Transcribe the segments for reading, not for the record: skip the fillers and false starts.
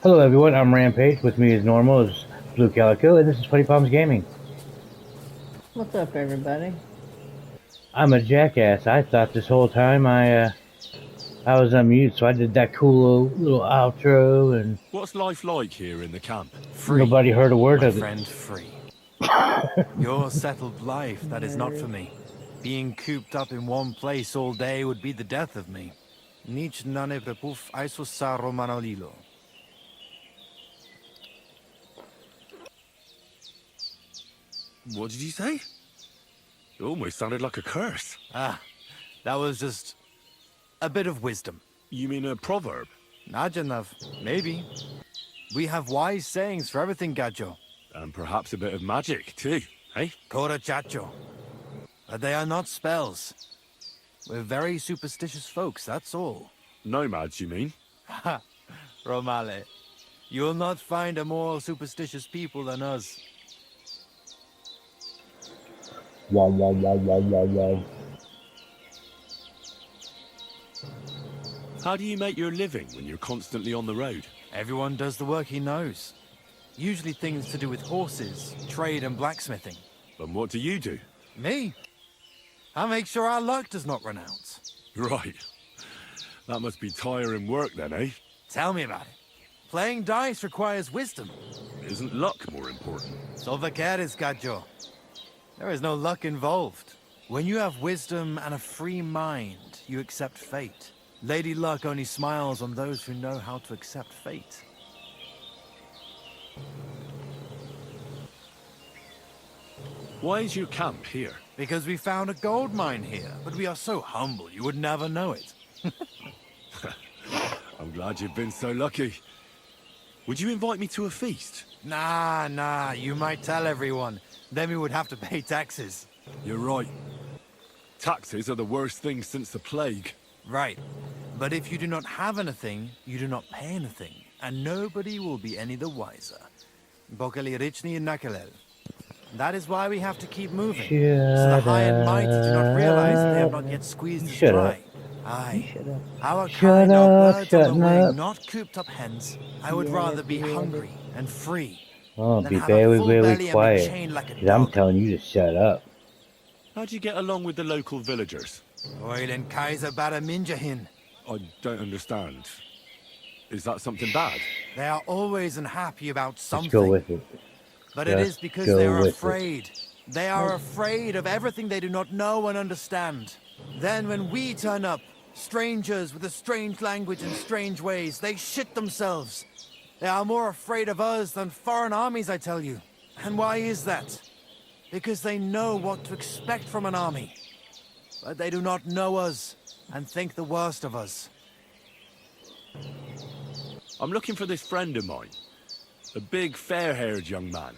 Hello everyone, I'm Rampage. With me as normal is Blue Calico, and this is Funny Palms Gaming. What's up, everybody? I'm a jackass. I thought this whole time I was on mute, so I did that cool little outro, and What's life like here in the camp? Free. nobody heard a word My of friend, free. Your settled life, that is not for me. Being cooped up in one place all day would be the death of me. Nic nane prepuf aisus saro manolilo. What did you say? It almost sounded like a curse. Ah, that was just a bit of wisdom. You mean a proverb? Najanav, maybe. We have wise sayings for everything, Gajo. And perhaps a bit of magic, too, eh? Kora chacho. But they are not spells. We're very superstitious folks, that's all. Nomads, you mean? Ha! Romale, you'll not find a more superstitious people than us. wow, wow, wow, wow, wow, wow. How do you make your living when you're constantly on the road? Everyone does the work he knows. Usually things to do with horses, trade and blacksmithing. And what do you do? Me? I make sure our luck does not run out. Right. That must be tiring work then, eh? Tell me about it. Playing dice requires wisdom. Isn't luck more important? Solvaqueres, Gajo. There is no luck involved. When you have wisdom and a free mind, you accept fate. Lady Luck only smiles on those who know how to accept fate. Why is your camp here? Because we found a gold mine here, but we are so humble you would never know it. I'm glad you've been so lucky. Would you invite me to a feast? Nah, you might tell everyone. Then we would have to pay taxes. You're right. Taxes are the worst thing since the plague. Right. But if you do not have anything, you do not pay anything. And nobody will be any the wiser. Bokali Richni and Nakalel. That is why we have to keep moving. So the high and mighty do not realize they have not yet squeezed us dry. Aye. Our kind are birds on the wing, not cooped up hens. I would rather be hungry and free. Oh, than be have a very, full very belly and be quiet. chained like a 'Cause I'm dog. telling you to shut up. How'd you get along with the local villagers? Oil and Kaiser Baraminjahin. I don't understand. Is that something bad? They are always unhappy about Let's something. go with it. But it is Just because go they are with it. afraid. They are afraid of everything they do not know and understand. Then when we turn up, strangers with a strange language and strange ways, they shit themselves. They are more afraid of us than foreign armies, I tell you. And why is that? Because they know what to expect from an army. But they do not know us and think the worst of us. I'm looking for this friend of mine. A big, fair-haired young man.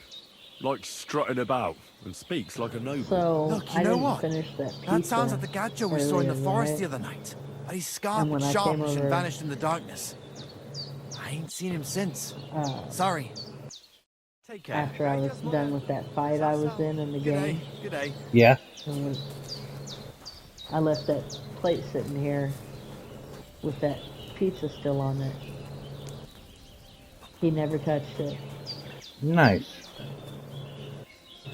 Likes strutting about and speaks like a noble. So, Look, you I know didn't what? finish that pizza. That sounds like the gacho we saw in the earlier, forest right? the other night. But he's And scarred when and I sharpish came and over- vanished in the darkness. I ain't seen him since. Sorry. Take care. After I was done with that fight I was in the game, Good day. Yeah. I left that plate sitting here with that pizza still on it. He never touched it. Nice.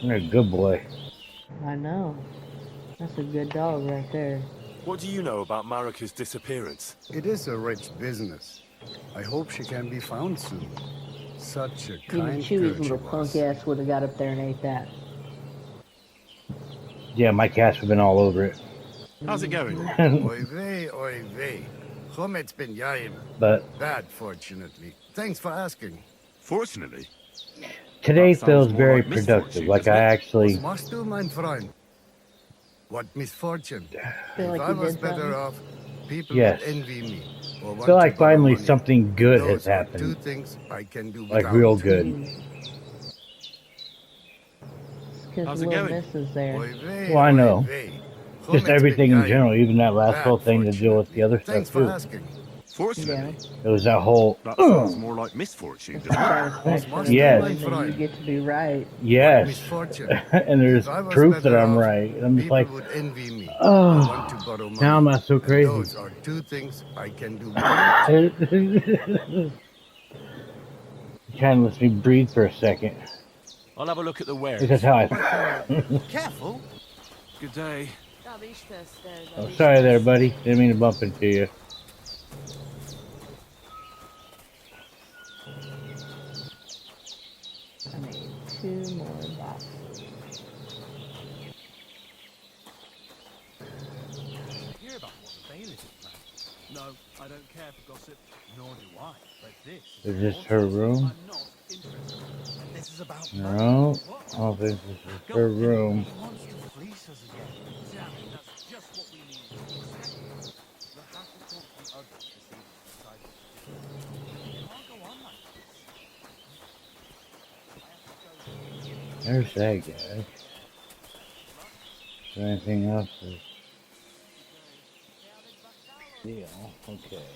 You're a good boy. I know. That's a good dog right there. What do you know about Marika's disappearance? It is a rich business. I hope she can be found soon. Such a Even kind Chewy's girl she little was. punk ass would have got up there and ate that. Yeah, my cats have been all over it. How's it going? Oy vey. Chomet's been yaim. But Bad, fortunately. Thanks for asking. Fortunately. today That sounds feels more very like misfortune, productive. Like doesn't I it? actually, Was machst du, mein Freund? What misfortune? Feel like if I you was did better something? off, people Yes. would envy me. Or I want feel to like borrow finally money. something good has Those are two happened. things I can do Like without. real good. Because How's it little going? miss is there. Oy vey, Well, I know. oy vey. Just Chomet's everything been in yaim. general, even that last Bad, whole thing to deal with the other Thanks stuff for too. asking. Fortunately. It was that whole, That sounds more like misfortune, It's the doesn't it? satisfaction of Yes. knowing that you get to be right. yes. Misfortune. And there's If I was proof that better I'm off, right. And I'm just People like, would envy me. oh, or want to borrow money. now I'm not so And crazy. those are two things I can do without. kind of lets me breathe for a second. I'll have a look at the wares. Because how I. Careful! Good day. Oh, sorry there, buddy. Didn't mean to bump into you. I need 2 more boxes. Hear about what the bailiff has planned? No, I don't care for gossip, nor do I. But this Is this her room? I'm not interested. And this is about No. I don't think this is her room. He wants to fleece us again. Damn it, that's just what we need. Exactly. We'll have to talk to the others this evening and decide what to do. It can't go on like this. There's that guy. Is there anything else? Deal. Okay.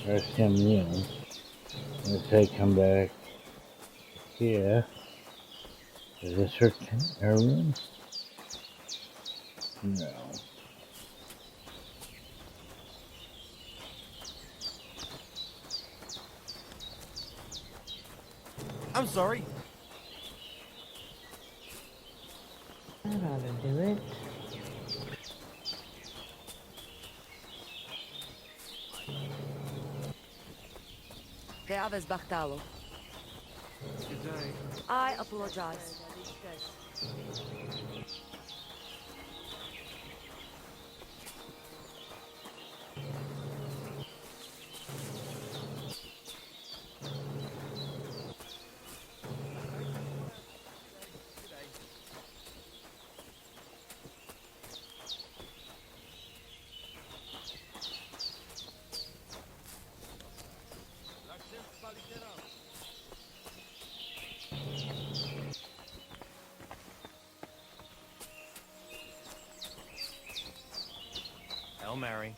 There's him in. Let's say come back here. Is this her room? No. I'm sorry. That ought to do it. Good day. I apologize. Hail Mary.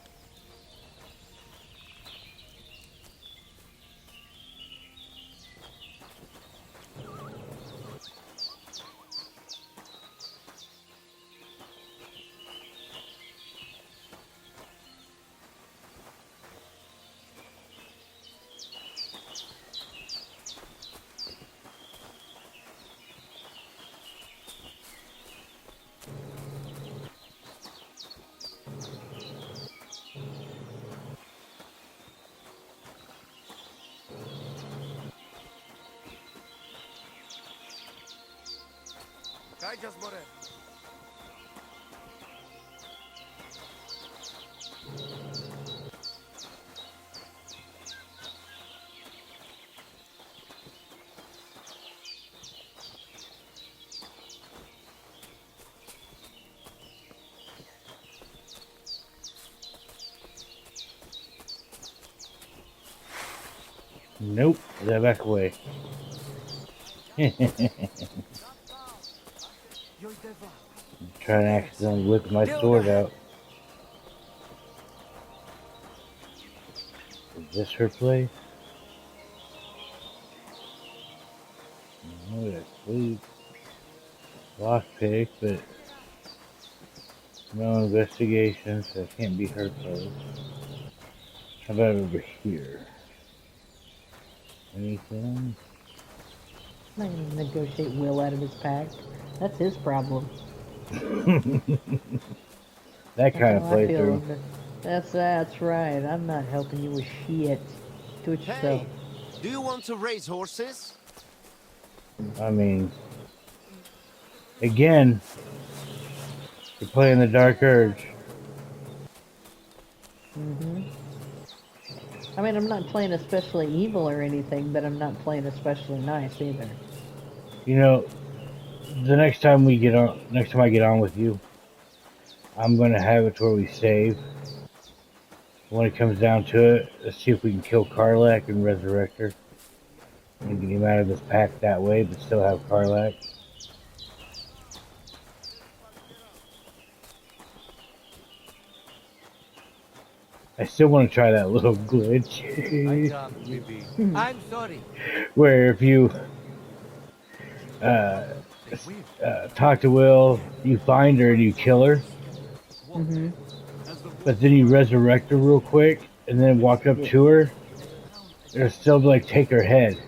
Nope. They're back away. Trying to accidentally whip my sword out. Is this her place? No, that's sleep. Lockpick, but no investigation, so it can't be her place. How about over here? Anything? I'm not going to negotiate Will out of his pack. That's his problem. That kind of That's how I feel. playthrough. That's right. I'm not helping you with shit. Do it yourself. Hey, do you want to race horses? I mean, again, you're playing the Dark Urge. I mean, I'm not playing especially evil or anything, but I'm not playing especially nice either. You know, the next time I get on with you, I'm gonna have it to where we save. When it comes down to it, let's see if we can kill Karlak and resurrect her. And get him out of his pack that way, but still have Karlak. I still want to try that little glitch I can't, Bibi. I'm sorry. where if you uh, talk to Will, you find her and you kill her, Mm-hmm. but then you resurrect her real quick and then walk up Yeah. to her. It'll still like take her head.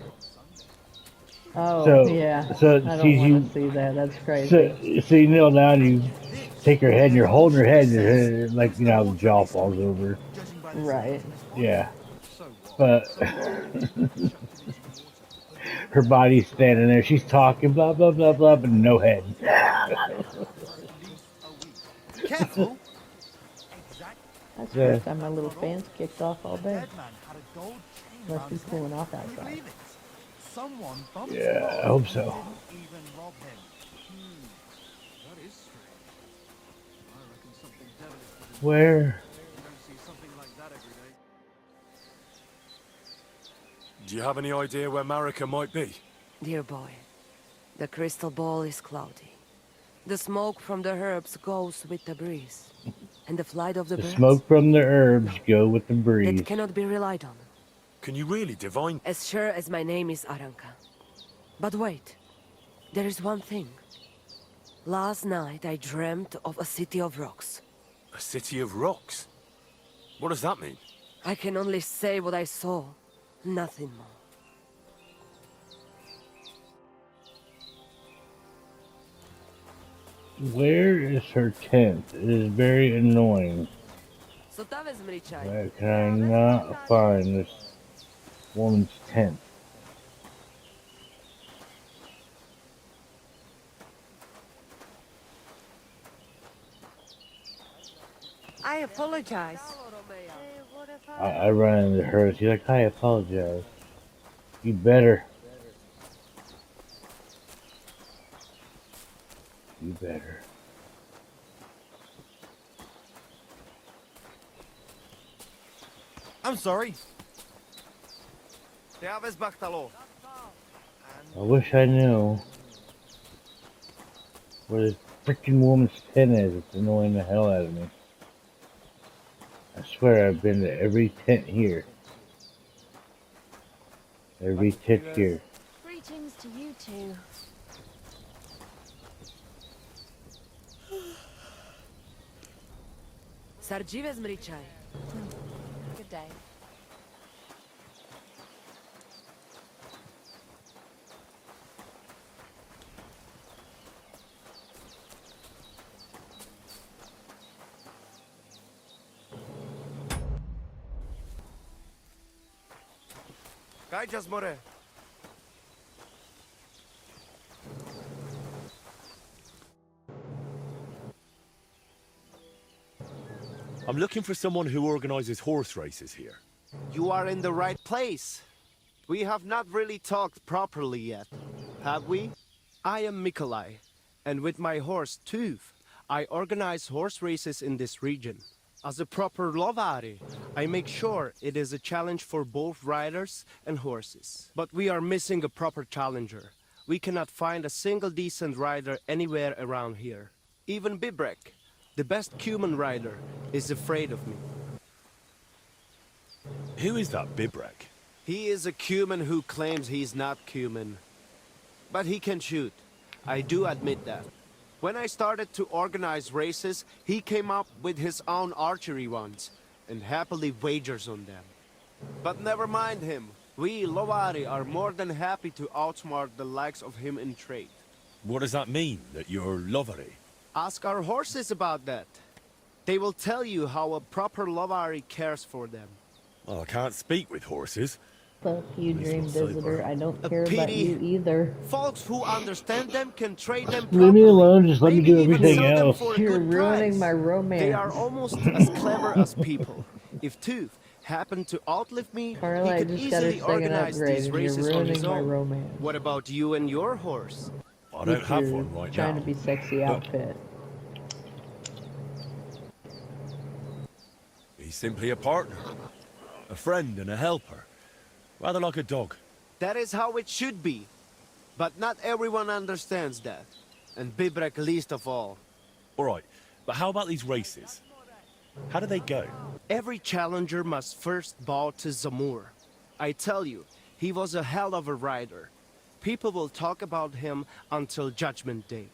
Oh, So yeah. so it I don't sees want you. to see that. That's So, crazy. so you kneel down, you take her head, and you're holding her head, and like the jaw falls over. Right. Yeah, but her body's standing there. She's talking, blah blah blah blah, but no head. Careful! That's the Yeah, first time my little fan's kicked off all day. Must be cooling off outside. Someone bumped him yeah, I off hope and so. didn't even rob him. That is strange. I reckon something devilish did it. Where? You don't see something like that every day. Do you have any idea where Marika might be? Dear boy, the crystal ball is cloudy. The smoke from the herbs goes with the breeze. And the flight of the The birds, smoke from the herbs go with the breeze. that cannot be relied on. Can you really divine? As sure as my name is Aranka. But wait, there is one thing. Last night I dreamt of a city of rocks. A city of rocks? What does that mean? I can only say what I saw, nothing more. Where is her tent? It is very annoying. Why can I not find this woman's tent? I apologize. I run into her. She's like, I apologize. You better. You better. I'm sorry. I wish I knew where this freaking woman's tent is. It's annoying the hell out of me. I swear I've been to every tent here. Every tent here. Greetings to you two. Sardziwe zmryczaj. Good day. Kajjas more. I'm looking for someone who organizes horse races here. You are in the right place. We have not really talked properly yet, have we? I am Mikolai, and with my horse Tooth, I organize horse races in this region. As a proper lovari, I make sure it is a challenge for both riders and horses. But we are missing a proper challenger. We cannot find a single decent rider anywhere around here. Even Bibrek, the best Cuman rider, is afraid of me. Who is that Bibrek? He is a Cuman who claims he's not Cuman. But he can shoot. I do admit that. When I started to organize races, he came up with his own archery ones, and happily wagers on them. But never mind him. We, Lovari, are more than happy to outsmart the likes of him in trade. What does that mean, that you're lovery? Ask our horses about that. They will tell you how a proper Lovari cares for them. Well, I can't speak with horses. Fuck you, This dream one's super. visitor. I don't A care about pity. you either. Folks who understand them can trade them Leave me properly. alone, just let me Maybe do even everything sell them else. for a You're good ruining price. my romance. They are almost as clever as people. If Tooth happened to outlive me, Carla, I he could just got her easily second organize upgrade, these and you're races on ruining his my own. romance. What about you and your horse? I don't With have your one right trying now. to be sexy But outfit. he's simply a partner. A friend and a helper. Rather like a dog. That is how it should be. But not everyone understands that. And Bibrek least of all. Alright, but how about these races? How do they go? Every challenger must first bow to Zamur. I tell you, he was a hell of a rider. People will talk about him until Judgment Day.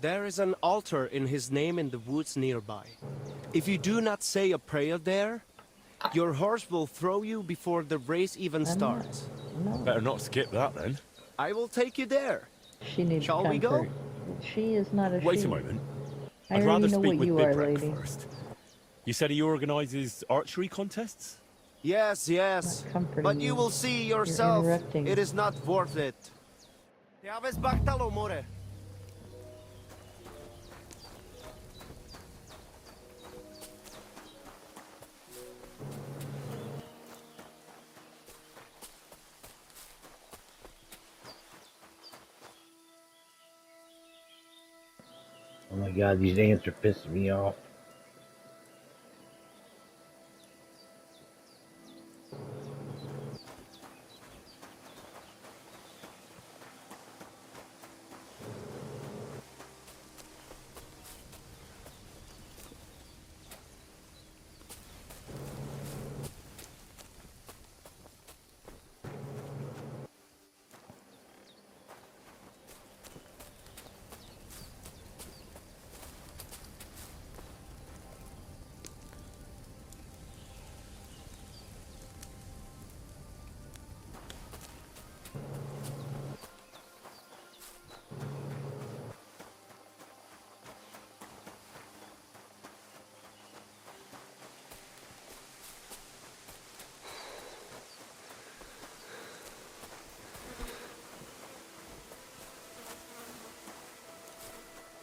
There is an altar in his name in the woods nearby. If you do not say a prayer there, your horse will throw you before the race even starts. No. Better not skip that then. I will take you there. She needs Shall comfort. we go? She is not a Wait she. a moment. I I'd already rather know speak what with you are, Bibrek lady. first. You said he organizes archery contests? Yes, yes. Not comforting But you you. will see You're yourself. interrupting. It is not worth it. Te habes bactalo, more. Oh my god, these ants are pissing me off.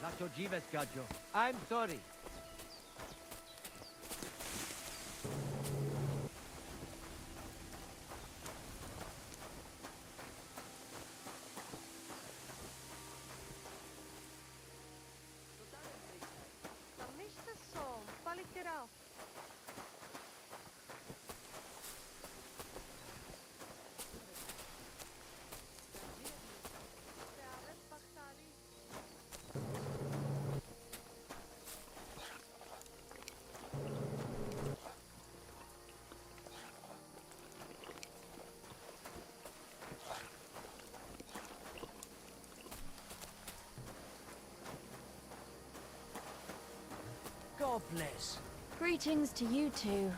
Nacho Jives, Gajo. I'm sorry. God bless. Greetings to you too.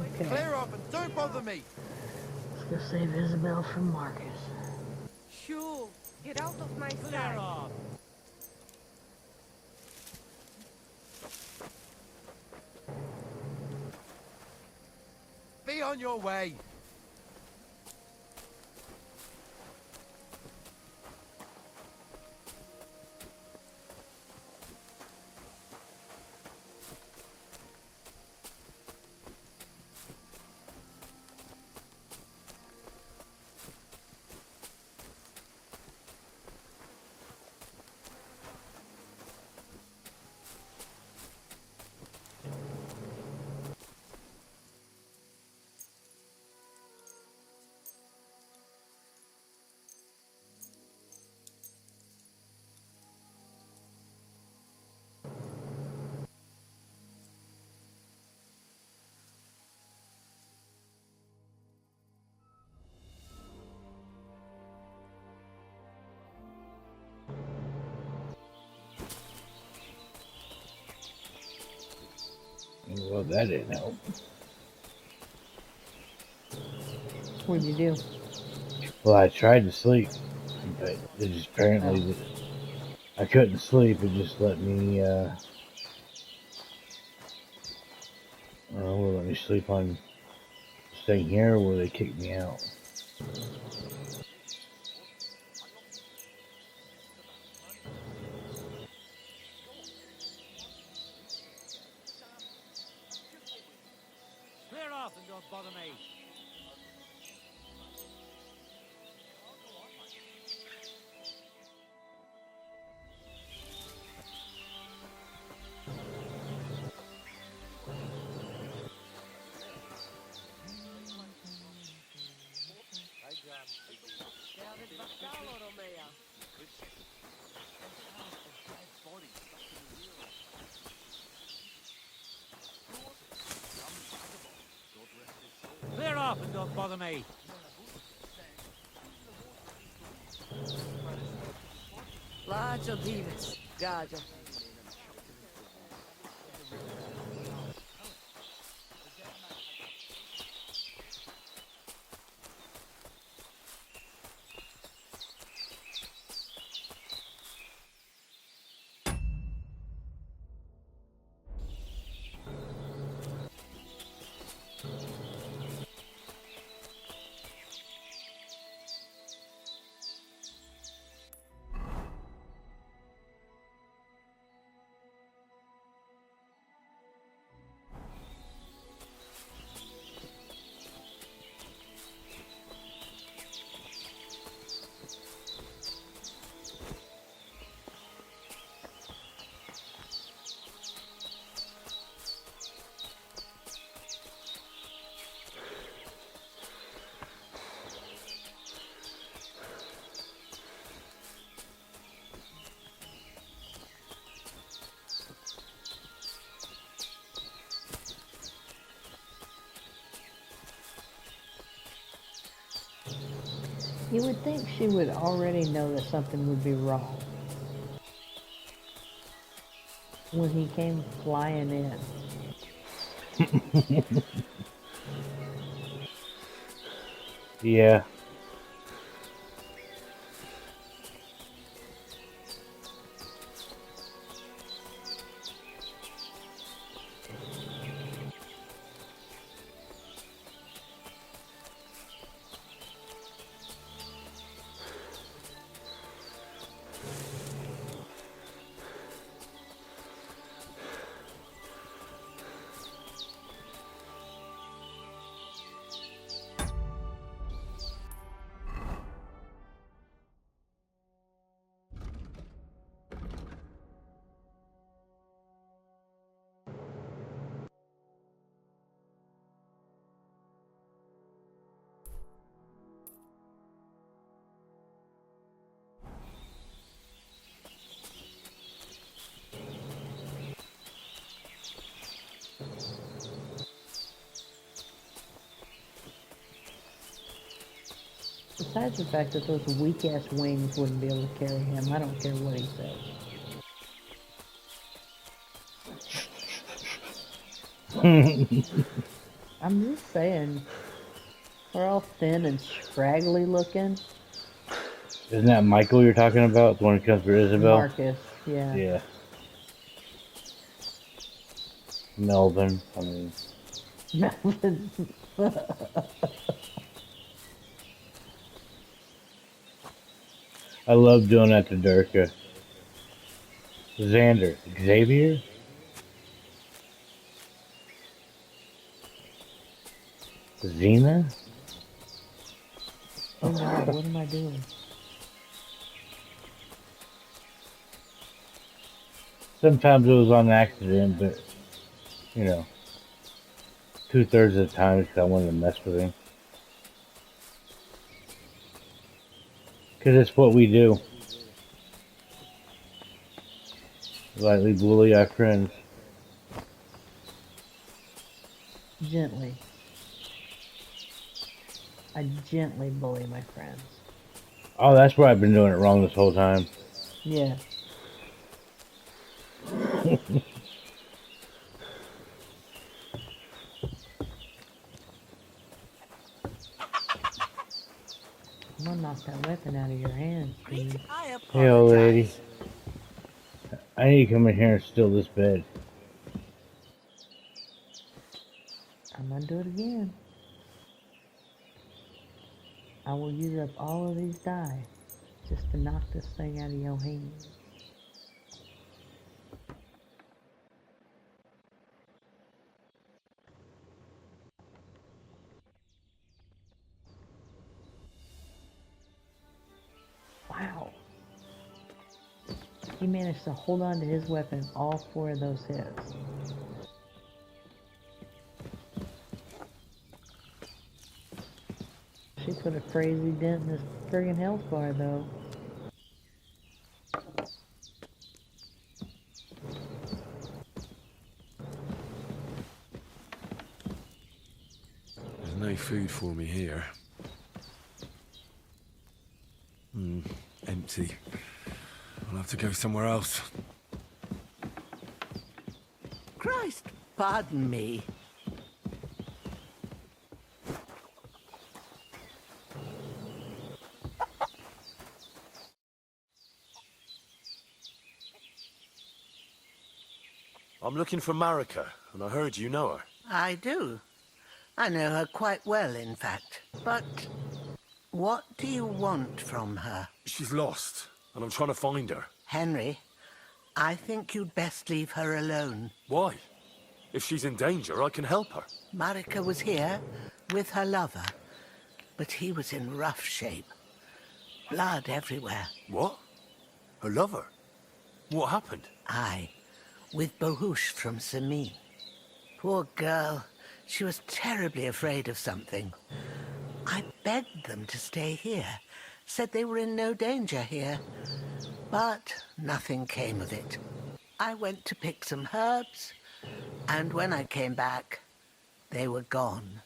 Okay. Clear up and don't bother me. Let's go save Isabel from Marcus. Shoo! Get out of my Clear sight! up. Be on your way. Well, that didn't help. What'd you do? Well, I tried to sleep, but it just apparently I couldn't sleep. It just let me, will let me sleep on staying here, where they kicked me out. Clear off and don't bother me. Te habes bactalo, Romea. up and don't bother me. Large Davis, Gaja. You would think she would already know that something would be wrong when he came flying in. Yeah. Besides the fact that those weak-ass wings wouldn't be able to carry him, I don't care what he says. I'm just saying, we're all thin and scraggly looking. Isn't that Michael you're talking about? The one who comes for Isabel? Marcus, yeah. Yeah. Melvin, I mean. Melvin. I love doing that to Durka. Xander. Xavier? Xena? Oh God, what am I doing? Sometimes it was on accident, but, you know, 2/3 of the time it's because I wanted to mess with him. Because it's what we do. Lightly bully our friends. Gently. I gently bully my friends. Oh, that's why I've been doing it wrong this whole time. Yeah. I'm gonna knock that weapon out of your hands, dude. Hey, old lady. I need to come in here and steal this bed. I'm gonna do it again. I will use up all of these die just to knock this thing out of your hands. Wow. He managed to hold on to his weapon all 4 of those hits. She put a crazy dent in his friggin' health bar, though. Isn't No food for me here. Empty. I'll have to go somewhere else. Christ, pardon me. I'm looking for Marika, and I heard you know her. I do. I know her quite well, in fact. But what do you want from her? She's lost, and I'm trying to find her. Henry, I think you'd best leave her alone. Why? If she's in danger, I can help her. Marika was here with her lover, but he was in rough shape. Blood everywhere. What? Her lover? What happened? Aye, with Bohush from Samin. Poor girl. She was terribly afraid of something. I begged them to stay here, said they were in no danger here, but nothing came of it. I went to pick some herbs, and when I came back, they were gone.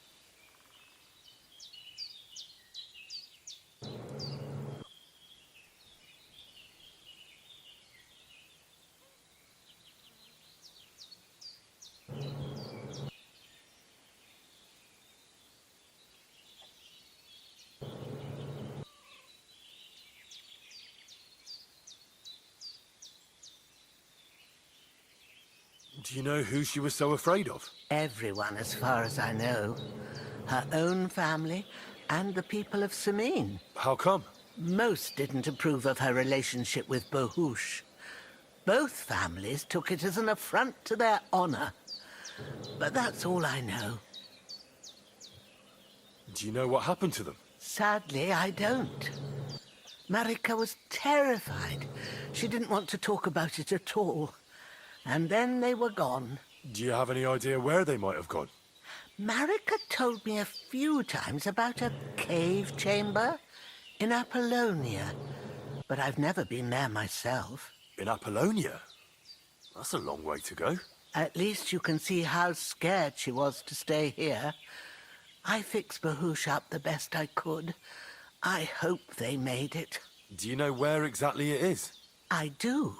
Do you know who she was so afraid of? Everyone, as far as I know. Her own family and the people of Samin. How come? Most didn't approve of her relationship with Bohush. Both families took it as an affront to their honor. But that's all I know. Do you know what happened to them? Sadly, I don't. Marika was terrified. She didn't want to talk about it at all. And then they were gone. Do you have any idea where they might have gone? Marika told me a few times about a cave chamber in Apollonia, but I've never been there myself. In Apollonia? That's a long way to go. At least you can see how scared she was to stay here. I fixed Bahush up the best I could. I hope they made it. Do you know where exactly it is? I do.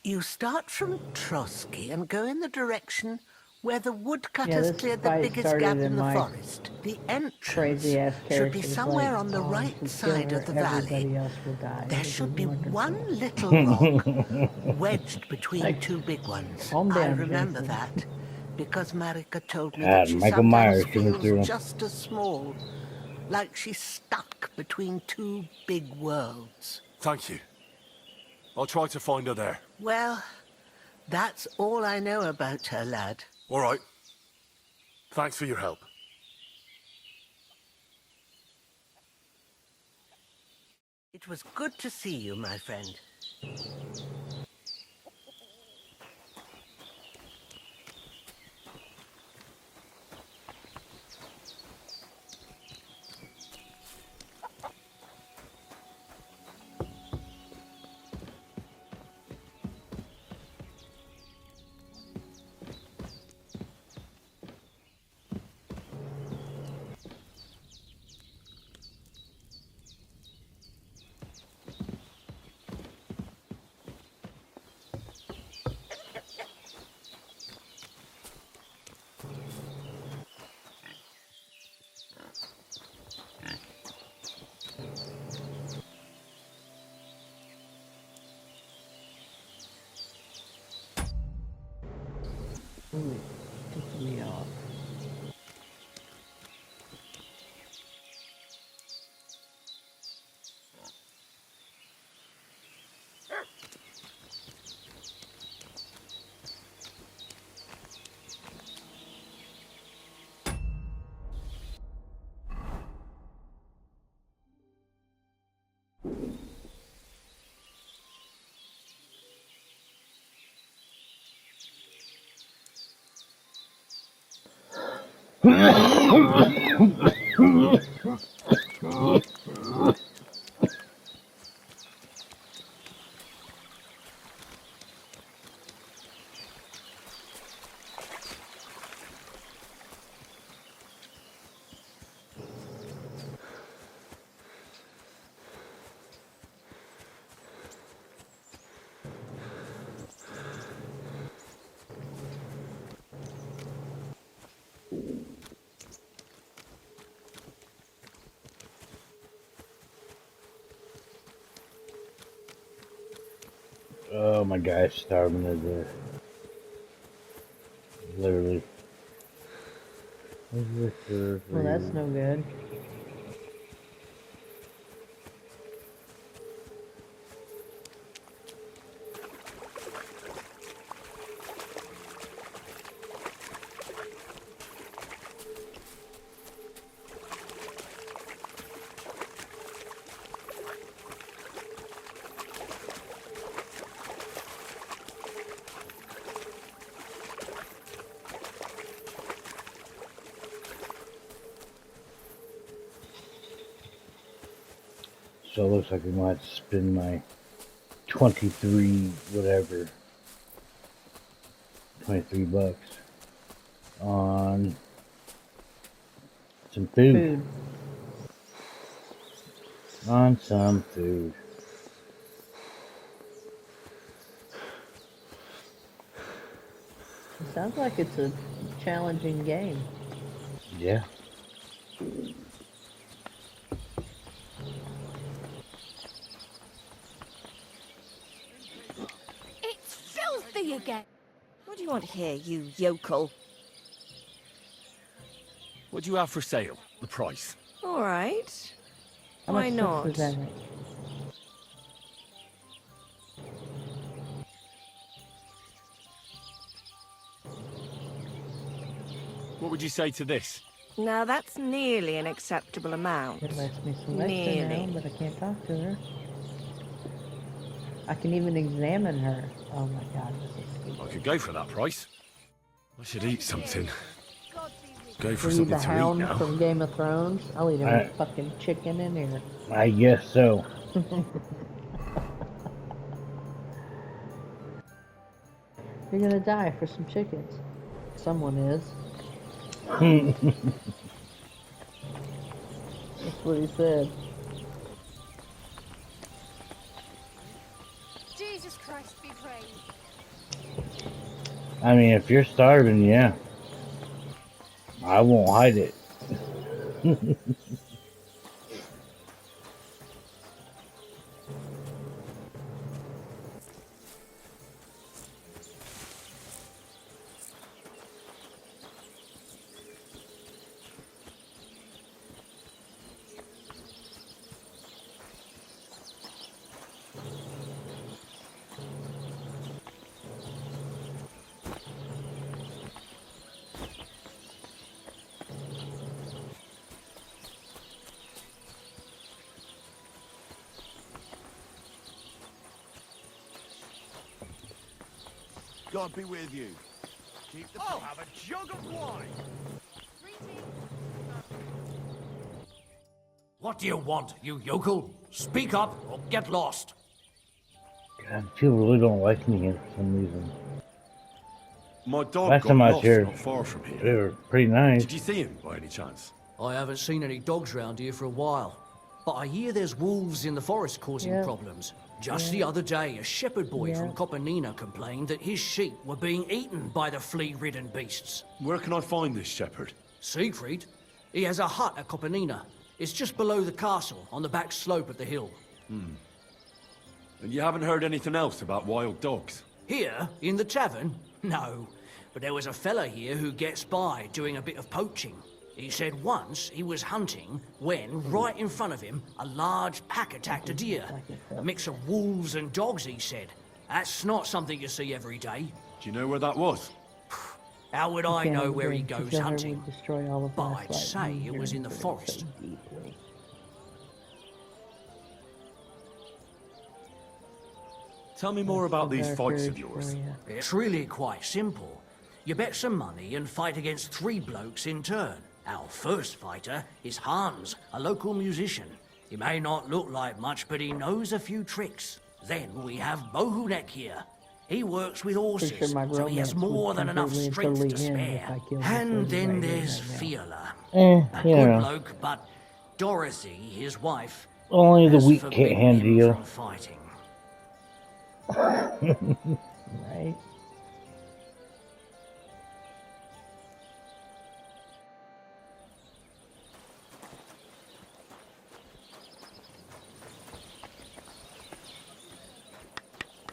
You start from Trotsky and go in the direction where the woodcutters this cleared the fight biggest started gap in in the my forest. The entrance Crazy-ass should be characters somewhere like, on the right if you side kill of the her, valley. everybody else will die. There This should is be wonderful. one little rock wedged between Like, two big ones. calm I down, remember Jason. that because Marika told me Ah, that she Michael Myers sometimes coming through. feels just as small, like she's stuck between two big worlds. Thank you. I'll try to find her there. Well, that's all I know about her, lad. All right. Thanks for your help. It was good to see you, my friend. Ooh, took me off. Oh my guy's starving to death. Literally. Well, that's no good. So it looks like I'm going to have to spend my 23 whatever, 23 bucks on some food. On some food. It sounds like it's a challenging game. Yeah. It's filthy again. What do you want here, you yokel? What do you have for sale? The price? All right. How Why much not? sense does that make? What would you say to this? Now that's nearly an acceptable amount. It lets me select her Nearly. now, but I can't talk to her. I can even examine her. Oh my god, this is I stupid. could go for that price. I should eat something. Go for Are you something the to eat Hound now. from Game of Thrones? I'll eat I- every fucking chicken in here. I guess so. You're gonna die for some chickens. Someone is. That's what he said. Jesus Christ be praised. I mean, if you're starving, yeah. I won't hide it. God be with you. Keep the have a jug of wine. What do you want, you yokel? Speak up or get lost. God, people really don't like me here for some reason. My dog Last got time I was lost here, not far from here. they were pretty nice. Did you see him by any chance? I haven't seen any dogs round here for a while, but I hear there's wolves in the forest causing Yeah. problems. Just the other day, a shepherd boy Yeah. from Copenina complained that his sheep were being eaten by the flea-ridden beasts. Where can I find this shepherd? Siegfried, he has a hut at Copenina. It's just below the castle, on the back slope of the hill. And you haven't heard anything else about wild dogs? Here, in the tavern? No. But there was a fella here who gets by doing a bit of poaching. He said once he was hunting when, right in front of him, a large pack attacked a deer. A mix of wolves and dogs, he said. That's not something you see every day. Do you know where that was? How would I Can't know where he agree, 'cause goes you'll hunting? never destroy all of But my I'd slight say it yearning was in the for it forest. so deeply. Tell me more about these Dark fights urge of yours. for ya. It's really quite simple. You bet some money and fight against 3 blokes in turn. Our first fighter is Hans, a local musician. He may not look like much, but he knows a few tricks. Then we have Bohunek here. He works with horses, Pretty sure my so he has romance would more than enough completely and strength to totally end if spare. I killed this And lady then right here, there's right now. Fiala. A You good know, bloke, but Dorothy, his wife, only the has weak can't forbidden handle him you. from fighting. Right?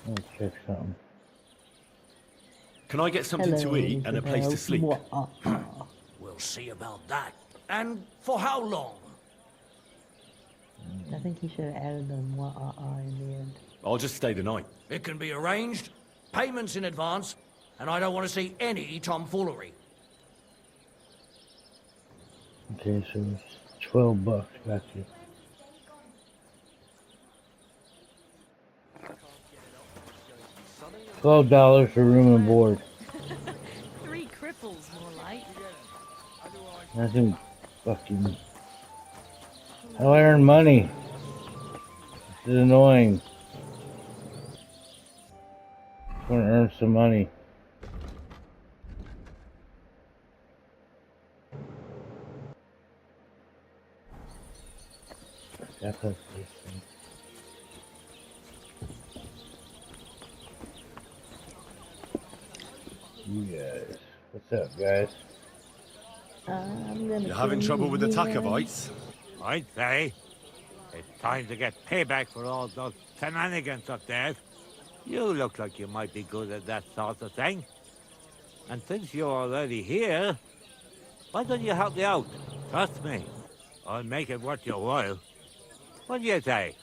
Let's check something. Can I get something to eat and a place to sleep? We'll see about that. And for how long? I think he should have added the in the end. I'll just stay the night. It can be arranged. Payments in advance. And I don't want to see any tomfoolery. Okay, so it's $12. Gotcha. $12 for room and board. 3 cripples, more like. Nothing fucking. How do I earn money? This is annoying. I want to earn some money. That's this thing. You guys. What's up, guys? I'm gonna You're having trouble with the Takovites? I'd say it's time to get payback for all those shenanigans up there. You look like you might be good at that sort of thing. And since you're already here, why don't you help me out? Trust me, I'll make it worth your while. What do you say?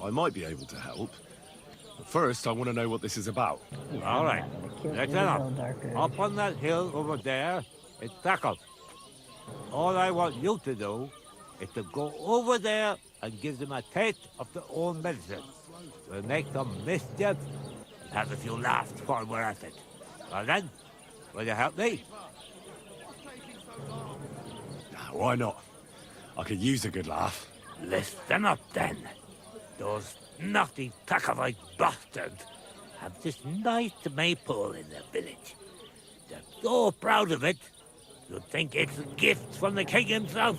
I might be able to help. But first, I want to know what this is about. All right, listen up. Up on that hill over there, it's Tackle. All I want you to do is to go over there and give them a taste of their own medicine. We'll make some mischief and have a few laughs while we're at it. Well then, will you help me? Why not? I could use a good laugh. Listen up then. Those naughty Takovite bastards have this nice maypole in their village. They're so proud of it, you'd think it's a gift from the king himself.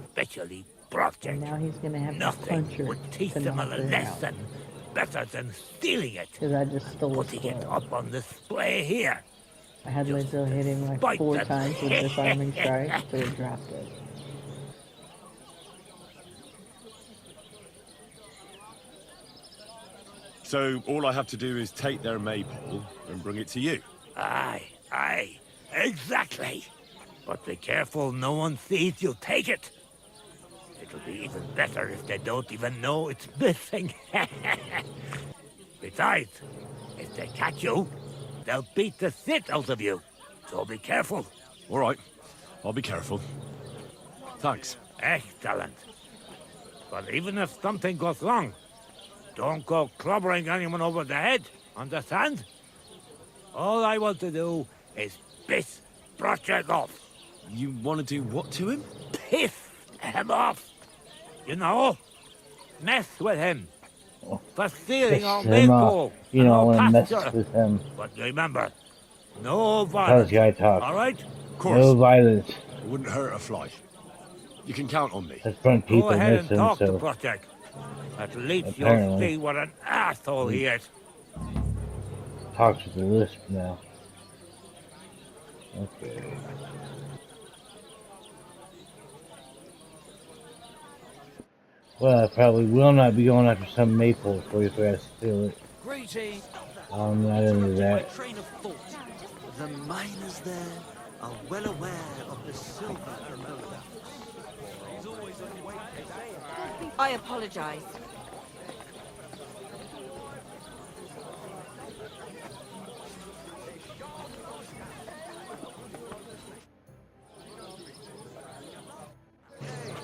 Especially Project. And now he's gonna have to Nothing punch her would teach to them a knock her out. lesson better than stealing it. Because I just stole Putting his it club. up on display here. I had Lizzo hit him like Bite 4 them. times with disarming strike, so he dropped it. So all I have to do is take their maypole and bring it to you. Aye, exactly. But be careful no one sees you take it. It'll be even better if they don't even know it's missing. Besides, if they catch you, they'll beat the shit out of you. So be careful. All right, I'll be careful. Thanks. Excellent. But even if something goes wrong, don't go clobbering anyone over the head, understand? All I want to do is piss Project off. You want to do what to him? Piss him off. You know, mess with him. For stealing Piss our him maypole off. You and know, I our want to mess pasture. with him. But remember, no How violence. this guy talks. All right? Of course. No violence. It wouldn't hurt a fly. You can count on me. That's front people Go ahead miss and him, talk to so Project. At least you'll Apparently. see what an asshole he is. talks with the lisp now. Okay. Well, I probably will not be going after some maple for you if I steal it. Greetings. I'm not into that. Train of thought. The miners there are well aware of the silver below them. I apologize.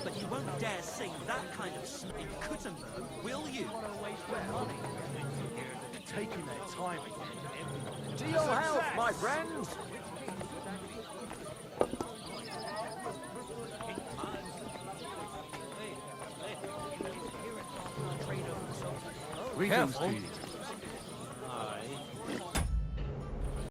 But you won't dare sing that kind of song in Kuttenberg, will you? Taking their time. To your health, my friends! Greetings to you.